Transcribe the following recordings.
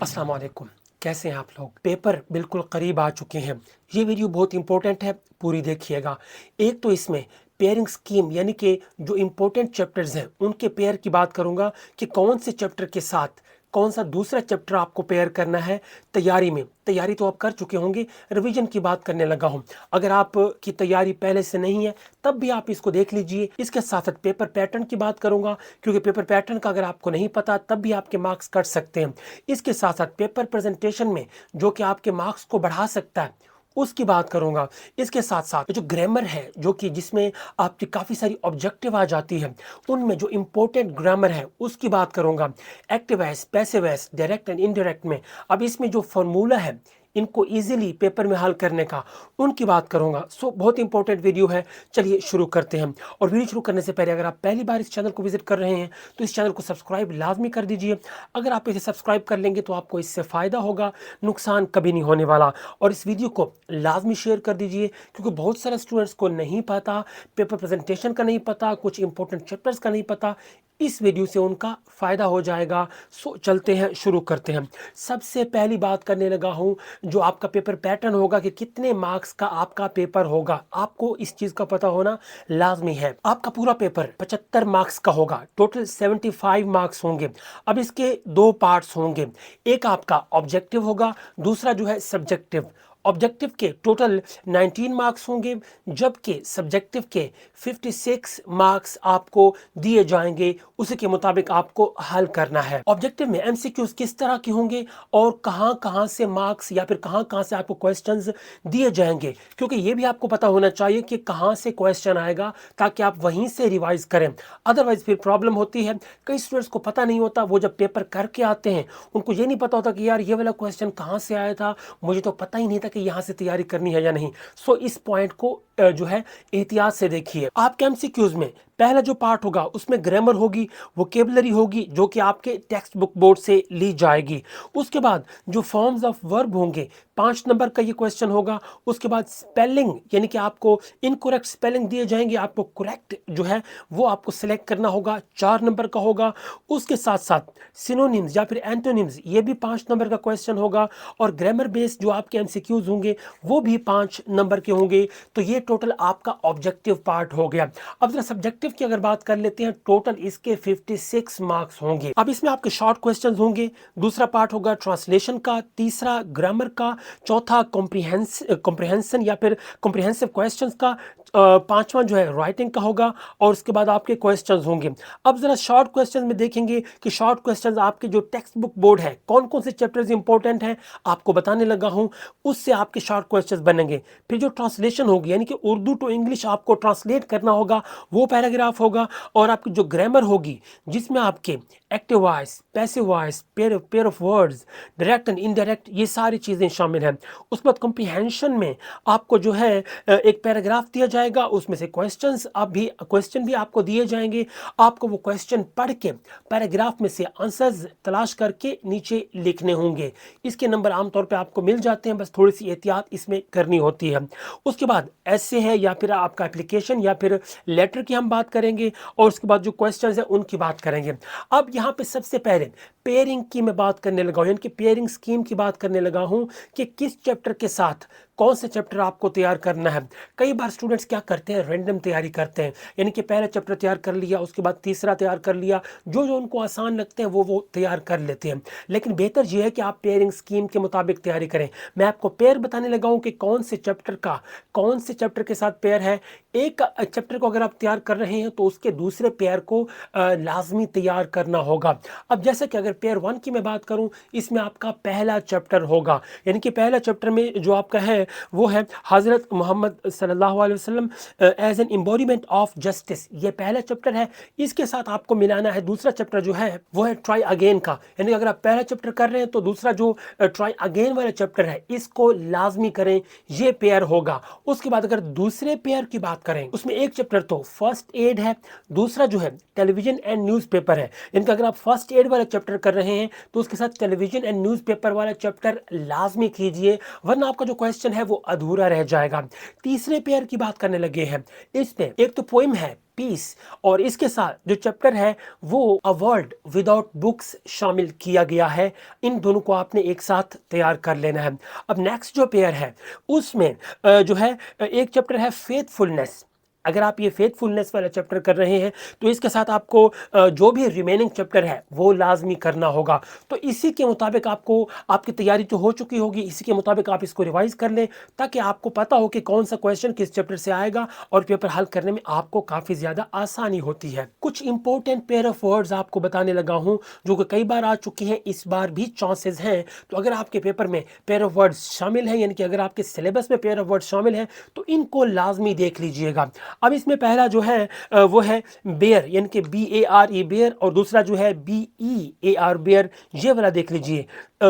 अस्सलाम वालेकुम। कैसे हैं आप लोग? पेपर बिल्कुल करीब आ चुके हैं। ये वीडियो बहुत इंपॉर्टेंट है, पूरी देखिएगा। एक तो इसमें पेयरिंग स्कीम यानी कि जो इंपॉर्टेंट चैप्टर्स हैं उनके पेयर की बात करूंगा कि कौन से चैप्टर के साथ कौन सा दूसरा चैप्टर आपको पेयर करना है तैयारी में। तैयारी तो आप कर चुके होंगे, रिवीजन की बात करने लगा हूं। अगर आप की तैयारी पहले से नहीं है तब भी आप इसको देख लीजिए। इसके साथ साथ पेपर पैटर्न की बात करूंगा, क्योंकि पेपर पैटर्न का अगर आपको नहीं पता तब भी आपके मार्क्स कट सकते हैं। इसके साथ साथ पेपर प्रेजेंटेशन में जो कि आपके मार्क्स को बढ़ा सकता है उसकी बात करूंगा। इसके साथ साथ जो ग्रामर है, जो कि जिसमें आपकी काफ़ी सारी ऑब्जेक्टिव आ जाती है, उनमें जो इंपॉर्टेंट ग्रामर है उसकी बात करूंगा। Active voice, passive voice, direct and indirect में अब इसमें जो फॉर्मूला है इनको इजीली पेपर में हल करने का, उनकी बात करूंगा। सो बहुत इंपॉर्टेंट वीडियो है। चलिए शुरू करते हैं। और वीडियो शुरू करने से पहले अगर आप पहली बार इस चैनल को विजिट कर रहे हैं तो इस चैनल को सब्सक्राइब लाजमी कर दीजिए। अगर आप इसे सब्सक्राइब कर लेंगे तो आपको इससे फ़ायदा होगा, नुकसान कभी नहीं होने वाला। और इस वीडियो को लाजमी शेयर कर दीजिए, क्योंकि बहुत सारे स्टूडेंट्स को नहीं पता, पेपर प्रेजेंटेशन का नहीं पता, कुछ इंपॉर्टेंट चैप्टर्स का नहीं पता। इस वीडियो से उनका फ़ायदा हो जाएगा। सो चलते हैं, शुरू करते हैं। सबसे पहली बात करने लगा हूं जो आपका पेपर पैटर्न होगा कि कितने मार्क्स का आपका पेपर होगा। आपको इस चीज़ का पता होना लाजमी है। आपका पूरा पेपर 75 मार्क्स का होगा, टोटल 75 मार्क्स होंगे। अब इसके दो पार्ट्स होंगे, एक आपका ऑब्जेक्टिव होगा, दूसरा जो है सब्जेक्टिव। ऑब्जेक्टिव के टोटल 19 मार्क्स होंगे, जबकि सब्जेक्टिव के 56 मार्क्स आपको दिए जाएंगे। उसी के मुताबिक आपको हल करना है। ऑब्जेक्टिव में एमसीक्यूज किस तरह के होंगे और कहां कहां से मार्क्स या फिर कहां कहां से आपको क्वेश्चंस दिए जाएंगे, क्योंकि ये भी आपको पता होना चाहिए कि कहां से क्वेश्चन आएगा ताकि आप वहीं से रिवाइज करें। अदरवाइज फिर प्रॉब्लम होती है। कई स्टूडेंट्स को पता नहीं होता, वो जब पेपर करके आते हैं उनको ये नहीं पता होता कि यार ये वाला क्वेश्चन कहां से आया था, मुझे तो पता ही नहीं था कि यहाँ से तैयारी करनी है या नहीं। सो इस पॉइंट को जो है एहतियात से देखिए। आपके एमसीक्यूज में पहला जो पार्ट होगा उसमें ग्रामर होगी, वोकेबलरी होगी, जो कि आपके टेक्स्ट बुक बोर्ड से ली जाएगी। उसके बाद जो फॉर्म्स ऑफ वर्ब होंगे, 5 नंबर का ये क्वेश्चन होगा। उसके बाद स्पेलिंग, यानी कि आपको इनकरेक्ट स्पेलिंग दिए जाएंगे, आपको करेक्ट जो है वो आपको सिलेक्ट करना होगा, 4 नंबर का होगा। उसके साथ साथ सिनोनिम्स या फिर एंटोनिम्स, ये भी 5 नंबर का क्वेश्चन होगा। और ग्रामर बेस्ड जो आपके एमसीक्यूज होंगे वो भी 5 नंबर के होंगे। तो ये टोटल आपका ऑब्जेक्टिव पार्ट हो गया। अब जरा सब्जेक्टिव की अगर बात कर लेते हैं, टोटल इसके 56 मार्क्स होंगे। अब इसमें आपके शॉर्ट क्वेश्चंस होंगे, दूसरा पार्ट होगा ट्रांसलेशन का, तीसरा ग्रामर का, चौथा कॉम्प्रिहेंशन या फिर कॉम्प्रिहेंसिव क्वेश्चंस का, पांचवा जो है राइटिंग का होगा। और उसके बाद आपके क्वेश्चंस होंगे। अब जरा शॉर्ट क्वेश्चंस में देखेंगे कि शॉर्ट क्वेश्चंस आपके जो टेक्स्ट बुक बोर्ड है, कौन कौन से चैप्टर्स इंपॉर्टेंट हैं आपको बताने लगा हूं, उससे आपके शॉर्ट क्वेश्चंस बनेंगे। फिर जो ट्रांसलेशन होगी, यानी कि उर्दू टू इंग्लिश आपको ट्रांसलेट करना होगा, वो पैराग्राफ होगा। और आपकी जो ग्रामर होगी, जिसमें आपके active voice, passive voice, pair of words, direct and indirect, ये सारी चीज़ें शामिल हैं। उसके बाद कॉम्प्रिहेंशन में आपको जो है एक पैराग्राफ दिया जाएगा, उसमें से क्वेश्चन भी आपको दिए जाएंगे। आपको वो क्वेश्चन पढ़ के पैराग्राफ में से आंसर्स तलाश करके नीचे लिखने होंगे। इसके नंबर आमतौर पे आपको मिल जाते हैं, बस थोड़ी सी एहतियात इसमें करनी होती है। उसके बाद ऐसे है या फिर आपका एप्लीकेशन या फिर लेटर की हम बात करेंगे। और उसके बाद जो क्वेश्चन है उनकी बात करेंगे। अब यहाँ पे सबसे पहले पेयरिंग की मैं बात करने लगा हूँ, यानी कि पेयरिंग स्कीम की बात करने लगा हूँ कि किस चैप्टर के साथ कौन से चैप्टर आपको तैयार करना है। कई बार स्टूडेंट्स क्या करते हैं, रैंडम तैयारी करते हैं, यानी कि पहला चैप्टर तैयार कर लिया, उसके बाद तीसरा तैयार कर लिया, जो जो उनको आसान लगते हैं वो तैयार कर लेते हैं। लेकिन बेहतर ये है कि आप पेयरिंग स्कीम के मुताबिक तैयारी करें। मैं आपको पेयर बताने लगा हूँ कि कौन से चैप्टर के साथ पेयर है। एक चैप्टर को अगर आप तैयार कर रहे हैं तो उसके दूसरे पेयर को लाजमी तैयार करना होगा। अब जैसे कि अगर पेयर 1 की मैं बात करूं, इसमें आपका पहला चैप्टर होगा, यानी कि पहला चैप्टर में जो आपका है वो है हजरत मोहम्मद सल्लल्लाहु अलैहि वसल्लम as an embodiment of justice. ये पहला चैप्टर है। इसके साथ आपको मिलाना है दूसरा चैप्टर जो है वो है ट्राई अगेन का, यानी अगर आप पहला चैप्टर कर रहे हैं तो दूसरा जो ट्राई अगेन वाला चैप्टर है इसको लाजमी करें, ये पेयर होगा। उसके बाद अगर दूसरे पेयर की बात करें, उसमें एक चैप्टर तो फर्स्ट एड है, दूसरा जो है टेलीविजन एंड न्यूज़पेपर है। इनका अगर आप फर्स्ट एड वाला चैप्टर कर रहे हैं तो उसके साथ टेलीविजन एंड न्यूज़पेपर वाला चैप्टर लाजमी कीजिए, वरना आपका जो क्वेश्चन है वो अधूरा रह जाएगा। तीसरे पेयर की बात करने लगे हैं। इसमें एक तो पोइम है, पीस, और इसके साथ जो चैप्टर है वो अ वर्ल्ड विदाउट बुक्स शामिल किया गया है। इन दोनों को आपने एक साथ तैयार कर लेना है। अब नेक्स्ट जो पेयर है उसमें जो है एक चैप्टर है फेथफुलनेस। अगर आप ये फेथफुलनेस वाला चैप्टर कर रहे हैं तो इसके साथ आपको जो भी रिमेनिंग चैप्टर है वो लाजमी करना होगा। तो इसी के मुताबिक आपको, आपकी तैयारी तो हो चुकी होगी, इसी के मुताबिक आप इसको रिवाइज कर लें ताकि आपको पता हो कि कौन सा क्वेश्चन किस चैप्टर से आएगा और पेपर हल करने में आपको काफ़ी ज़्यादा आसानी होती है। कुछ इंपॉर्टेंट पेयर ऑफ वर्ड्स आपको बताने लगा हूँ जो कि कई बार आ चुके हैं, इस बार भी चांसेस हैं। तो अगर आपके पेपर में पेयर ऑफ वर्ड्स शामिल हैं, यानी कि अगर आपके सिलेबस में पेयर ऑफ वर्ड्स शामिल हैं, तो इनको लाजमी देख लीजिएगा। अब इसमें पहला जो है वो है बेयर, यानी कि BARE बेयर, और दूसरा जो है BEAR बेयर, ये वाला देख लीजिए।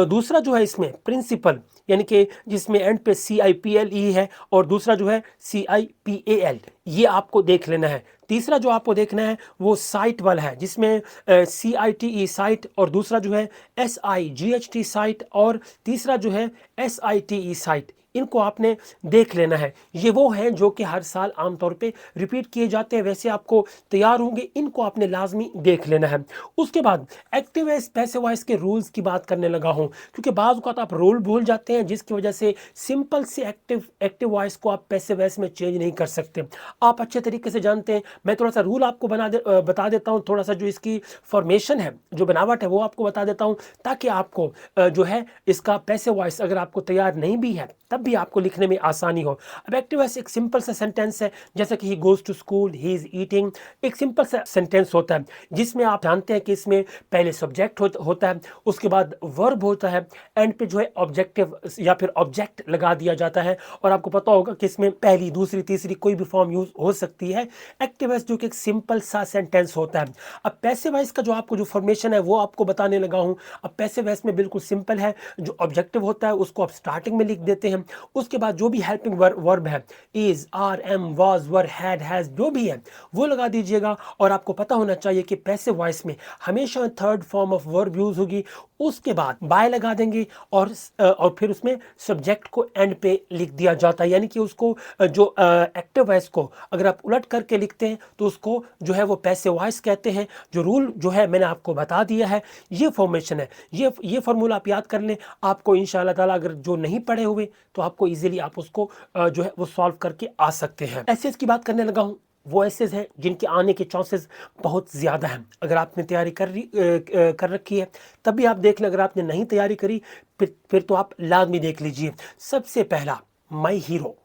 दूसरा जो है इसमें प्रिंसिपल, यानी कि जिसमें एंड पे CIPLE है, और दूसरा जो है CIPAL, ये आपको देख लेना है। तीसरा जो आपको देखना है वो साइट वाला है, जिसमें CITE साइट, और दूसरा जो है SIGHT साइट, और तीसरा जो है SITE साइट। इनको आपने देख लेना है। ये वो हैं जो कि हर साल आमतौर पे रिपीट किए जाते हैं, वैसे आपको तैयार होंगे, इनको आपने लाजमी देख लेना है। उसके बाद एक्टिव वॉइस पैसिव वॉइस के रूल्स की बात करने लगा हूँ, क्योंकि बाज़ औक़ात आप रूल भूल जाते हैं जिसकी वजह से सिंपल से एक्टिव वॉइस को आप पैसिव वॉइस में चेंज नहीं कर सकते। आप अच्छे तरीके से जानते हैं। मैं थोड़ा सा रूल आपको बता देता हूँ, थोड़ा सा जो इसकी फॉर्मेशन है, जो बनावट है, वो आपको बता देता हूँ ताकि आपको जो है इसका पैसिव वॉइस अगर आपको तैयार नहीं भी है तब भी आपको लिखने में आसानी हो। अब एक्टिव वॉइस एक सिंपल सा सेंटेंस है, जैसे कि he goes to school, he is eating. एक सिंपल सा सेंटेंस होता है जिसमें आप जानते हैं कि इसमें पहले सब्जेक्ट होता है, उसके बाद वर्ब होता है, एंड पे जो है ऑब्जेक्टिव या फिर ऑब्जेक्ट लगा दिया जाता है। और आपको पता होगा कि इसमें पहली, दूसरी, तीसरी कोई भी फॉर्म यूज हो सकती है। एक्टिव वॉइस जो कि एक सिंपल सा सेंटेंस होता है। अब पैसिव वॉइस का जो आपको जो फॉर्मेशन है वो आपको बताने लगा हूँ। अब पैसिव वॉइस में बिल्कुल सिंपल है, जो ऑब्जेक्टिव होता है उसको आप स्टार्टिंग में लिख देते हैं, उसके बाद जो भी हेल्पिंग वर्ब है, is, are, am, was, were, had, has, जो भी है वो लगा दीजिएगा। और आपको पता होना चाहिए कि पैसिव वॉइस में हमेशा third form of verb use होगी। उसके बाद बाय लगा देंगे और फिर उसमें सब्जेक्ट को एंड पे लिख दिया जाता है, यानी कि उसको जो एक्टिव वॉइस को अगर आप उलट करके लिखते हैं तो उसको जो है वो पैसिव वॉइस कहते हैं। जो रूल जो है मैंने आपको बता दिया है, ये फॉर्मेशन है, ये फार्मूला आप याद कर लें। आपको इंशाअल्लाह ताला अगर जो नहीं पढ़े हुए तो आपको इजीली आप उसको जो है वो सॉल्व करके आ सकते हैं। एसेस की बात करने लगा हूँ। वो एसेस हैं जिनके आने के चांसेस बहुत ज़्यादा हैं। अगर आपने तैयारी कर रखी है तब भी आप देख लें, अगर आपने नहीं तैयारी करी फिर तो आप लाजमी देख लीजिए। सबसे पहला माई हीरो,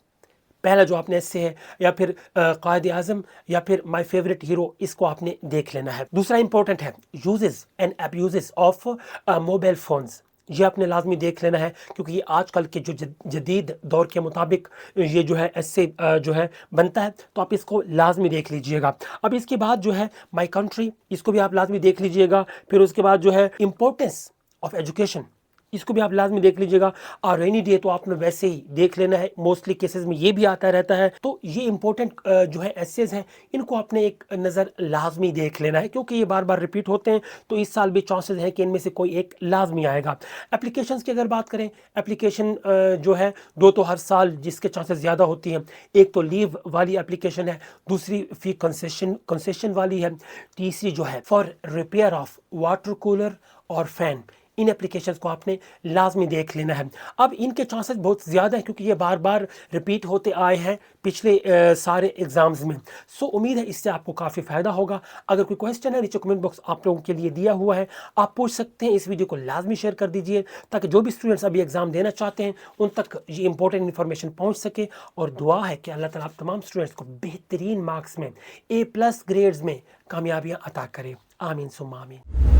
पहला जो आपने ऐसे है, या फिर कायद आज़म, या फिर माय फेवरेट हीरो, इसको आपने देख लेना है। दूसरा इंपॉर्टेंट है uses and abuses of mobile phones, ये आपने लाजमी देख लेना है, क्योंकि ये आजकल के जो जदीद दौर के मुताबिक ये जो है ऐसे जो है बनता है, तो आप इसको लाजमी देख लीजिएगा। अब इसके बाद जो है माय कंट्री, इसको भी आप लाजमी देख लीजिएगा। फिर उसके बाद जो है इंपॉर्टेंस ऑफ एजुकेशन, इसको भी आप लाजमी देख लीजिएगा। और रेनी डे तो आपने वैसे ही देख लेना है, मोस्टली केसेस में ये भी आता रहता है। तो ये इंपॉर्टेंट जो है एसेज हैं, इनको आपने एक नज़र लाजमी देख लेना है, क्योंकि ये बार बार रिपीट होते हैं। तो इस साल भी चांसेस हैं कि इनमें से कोई एक लाजमी आएगा। एप्लीकेशंस की अगर बात करें, एप्लीकेशन जो है दो तो हर साल जिसके चांसेस ज़्यादा होती हैं। एक तो लीव वाली एप्लीकेशन है, दूसरी फी कंसेशन वाली है, तीसरी जो है for repair of water cooler और फैन। इन एप्लीकेशंस को आपने लाजमी देख लेना है। अब इनके चांसेस बहुत ज़्यादा है, क्योंकि ये बार बार रिपीट होते आए हैं पिछले सारे एग्ज़ाम्स में। सो उम्मीद है इससे आपको काफ़ी फ़ायदा होगा। अगर कोई क्वेश्चन है, नीचे कमेंट बॉक्स आप लोगों के लिए दिया हुआ है, आप पूछ सकते हैं। इस वीडियो को लाजमी शेयर कर दीजिए ताकि जो भी स्टूडेंट्स अभी एग्ज़ाम देना चाहते हैं उन तक ये इंपॉर्टेंट इन्फॉर्मेशन पहुँच सके। और दुआ है कि अल्लाह ताला आप तमाम स्टूडेंट्स को बेहतरीन मार्क्स में A+ ग्रेड्स में कामयाबियाँ अता करे। आमीन सुम्मा आमीन।